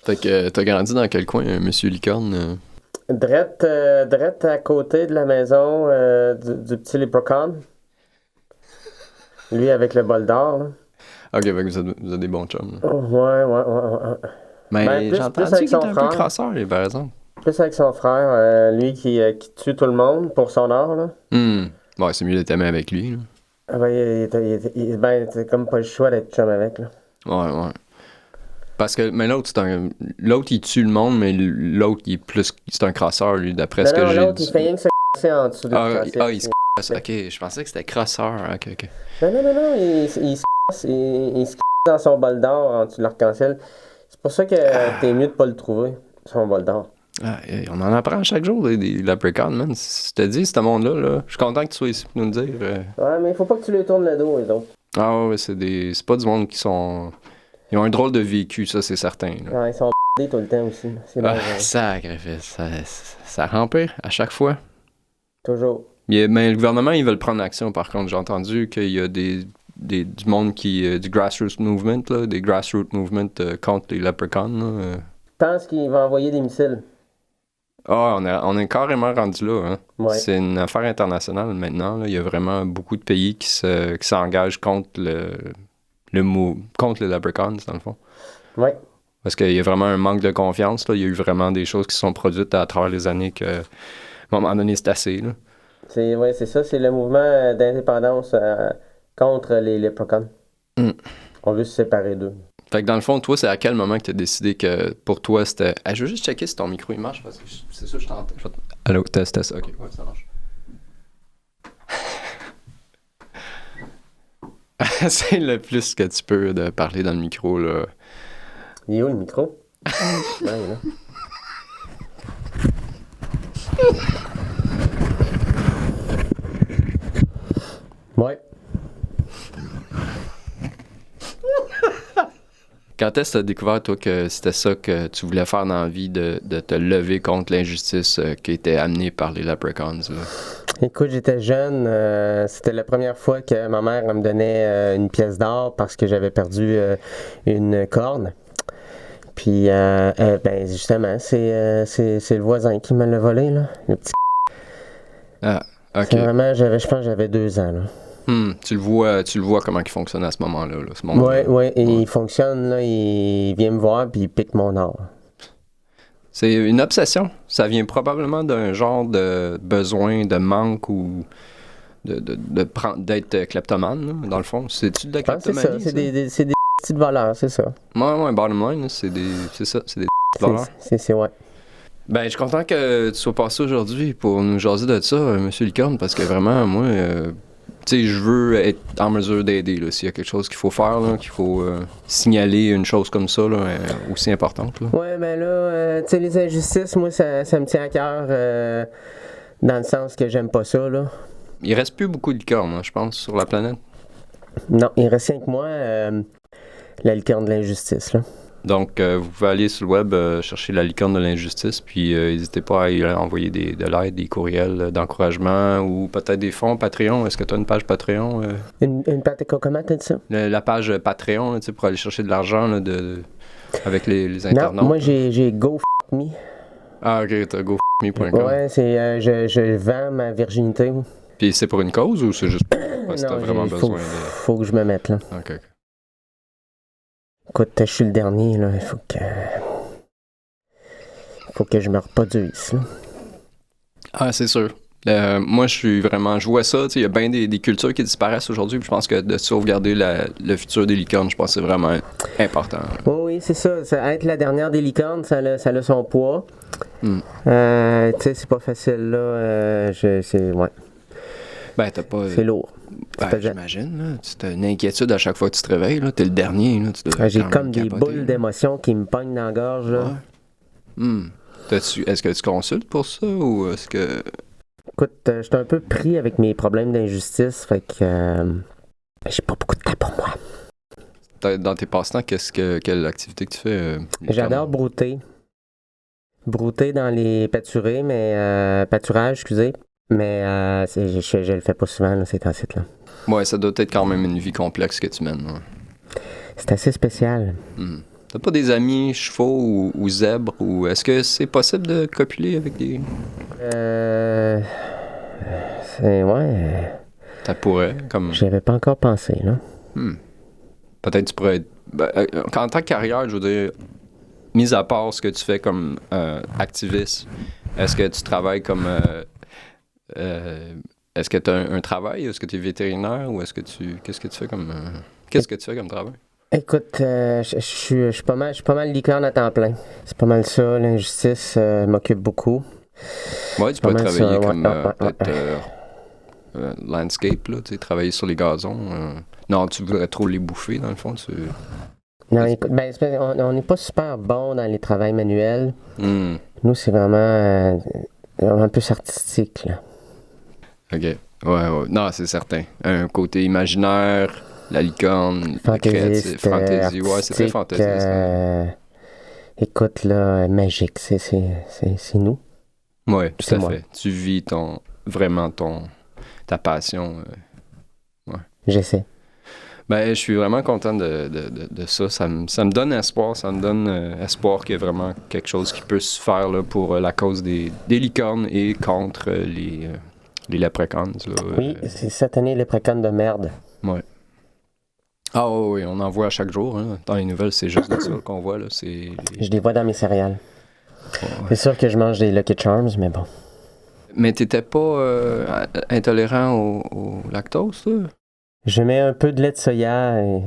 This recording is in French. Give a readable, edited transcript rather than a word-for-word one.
Fait que t'as grandi dans quel coin, Monsieur Licorne? Drette à côté de la maison du petit Leprechaun. Lui avec le bol d'or, là. Ok, fait que vous êtes des bons chums. Là. Oh, ouais. Ben, Mais j'ai plus entendu avec qu'il son était un peu frère. crasseur, lui, par exemple. Plus avec son frère, lui qui tue tout le monde pour son or, là. Ouais, c'est mieux d'être aimé avec lui, là. Ah ben, ben, c'est comme pas le choix d'être chum avec, là. Ouais. Parce que, mais l'autre, l'autre, il tue le monde, mais l'autre, il est plus, c'est un crasseur, lui, d'après ce que j'ai l'autre, dit. il fait rien que se casser en dessous de Il se casse. Ok, je pensais que c'était crasseur. Ok. Non, il se casse, il se casse dans son bol d'or en dessous de l'arc-en-ciel. C'est pour ça que t'es mieux de pas le trouver, son bol d'or. On en apprend chaque jour des leprechauns, man. Je te dis, ce monde-là, là, je suis content que tu sois ici pour nous le dire. Ouais, mais il faut pas que tu lui tournes le dos, les autres. Ah ouais, c'est pas du monde qui sont... Ils ont un drôle de vécu, ça, c'est certain. Là. Ouais, ils sont tout le temps aussi. C'est sacrifice. Ça rempire à chaque fois. Toujours. Mais le gouvernement, ils veulent prendre action, par contre. J'ai entendu qu'il y a du monde qui... du grassroots movement, là, des grassroots movement contre les leprechauns. Là, Je pense qu'il va envoyer des missiles. On est carrément rendu là. Hein? Ouais. C'est une affaire internationale maintenant. Là. Il y a vraiment beaucoup de pays qui s'engagent contre contre les leprechauns, dans le fond. Oui. Parce qu'il y a vraiment un manque de confiance. Là. Il y a eu vraiment des choses qui sont produites à travers les années que, à un moment donné, c'est assez. Là. C'est ça. C'est le mouvement d'indépendance contre les leprechauns. On veut se séparer d'eux. Fait que dans le fond, toi, c'est à quel moment que tu as décidé que pour toi, c'était... je veux juste checker si ton micro il marche parce que c'est ça que je t'entends. Allô, test. Ok, ouais, ça marche. C'est le plus que tu peux de parler dans le micro, là. Il est où le micro? Ouais, là. Ouais. Quand est-ce que tu as découvert, toi, que c'était ça que tu voulais faire dans la vie, de te lever contre l'injustice qui était amenée par les leprechauns? Là? Écoute, j'étais jeune. C'était la première fois que ma mère me donnait une pièce d'or parce que j'avais perdu une corne. Puis, ben justement, c'est le voisin qui me l'a volé, là. Le petit. Ah, ok. C'est vraiment, je pense que j'avais 2 ans, là. Tu le vois comment il fonctionne à ce moment-là. Là, ce moment-là. Ouais, il fonctionne, là, il vient me voir puis il pique mon or. C'est une obsession. Ça vient probablement d'un genre de besoin, de manque ou d'être kleptomane, là, dans le fond. C'est-tu de la kleptomanie? C'est ça, c'est des petites valeurs, c'est ça. Ouais, bottom line, c'est des valeurs. C'est ouais. Ben, je suis content que tu sois passé aujourd'hui pour nous jaser de ça, Monsieur Licorne, parce que vraiment, moi... tu sais, je veux être en mesure d'aider, là, s'il y a quelque chose qu'il faut faire, là, qu'il faut signaler une chose comme ça, là, aussi importante. Là. Ouais, ben là, tu sais, les injustices, moi, ça me tient à cœur, dans le sens que j'aime pas ça, là. Il reste plus beaucoup de licornes, je pense, sur la planète. Non, il reste rien que moi, la licorne de l'injustice, là. Donc, vous pouvez aller sur le web chercher la licorne de l'injustice, puis n'hésitez pas à y envoyer de l'aide, des courriels d'encouragement ou peut-être des fonds Patreon. Est-ce que tu as une page Patreon? Une page, comment t'as dit ça? La page Patreon, là, pour aller chercher de l'argent là, avec les internautes. Non, moi j'ai GoFundMe. Ah, ok, t'as GoFundMe.com. Ouais, c'est je vends ma virginité. Puis c'est pour une cause ou c'est juste pour si t'as vraiment besoin faut que je me mette là. Ok. Écoute, je suis le dernier, là. Il faut que je me reproduise, là. Ah, c'est sûr. Moi, je vois ça, il y a bien des cultures qui disparaissent aujourd'hui, puis je pense que de sauvegarder le futur des licornes, je pense que c'est vraiment important. Oui, c'est ça. Être la dernière des licornes, ça a son poids. Tu sais, c'est pas facile, là. Ouais. Ben, t'as pas... C'est lourd. Ben, j'imagine, là. Tu as une inquiétude à chaque fois que tu te réveilles, là. T'es le dernier, là. J'ai comme des boules d'émotions qui me pognent dans la gorge, là. Ouais. Est-ce que tu consultes pour ça, ou est-ce que... Écoute, je suis un peu pris avec mes problèmes d'injustice, fait que j'ai pas beaucoup de temps pour moi. Dans tes passe-temps, quelle activité que tu fais? J'adore brouter. Brouter dans les pâturés, pâturages, excusez. Mais je le fais pas souvent, là, ces temps-ci, là. Ouais, ça doit être quand même une vie complexe que tu mènes. Ouais. C'est assez spécial. T'as pas des amis chevaux ou zèbres? Ou est-ce que c'est possible de copuler avec des... Ouais. Ça pourrait, comme... J'y avais pas encore pensé, là. Peut-être tu pourrais être... en tant que carrière, je veux dire, mis à part ce que tu fais comme activiste, est-ce que tu travailles comme... est-ce que tu as un travail? Est-ce que tu es vétérinaire? Ou est-ce que tu... Qu'est-ce que tu fais comme... Qu'est-ce que tu fais comme travail? Écoute, je suis pas mal licorne à temps plein. C'est pas mal ça, l'injustice m'occupe beaucoup. Ouais, tu peux travailler comme ouais. landscape, là, tu sais, travailler sur les gazons. Non, tu voudrais trop les bouffer, dans le fond. Non, écoute, on n'est pas super bon dans les travails manuels. Mm. Nous, c'est vraiment un peu artistique, là. OK. Ouais. Non, c'est certain. Un côté imaginaire, la licorne, Fantaisiste, fantaisie. Ouais, c'est très fantaisiste. Écoute, là, magique, c'est nous. Ouais, tout à moi. fait. Tu vis ta passion. Ouais. J'essaie. Ben, je suis vraiment content de ça. Ça me donne espoir. Ça me donne espoir qu'il y a vraiment quelque chose qui peut se faire là, pour la cause des licornes et contre les leprechauns. Là. Oui, c'est cette année les précanes de merde. Ouais. Ah oui, on en voit à chaque jour. Hein. Dans les nouvelles, c'est juste de ça qu'on voit. Là. Je les vois dans mes céréales. Ouais. C'est sûr que je mange des Lucky Charms, mais bon. Mais t'étais pas intolérant au lactose, toi? Je mets un peu de lait de soya et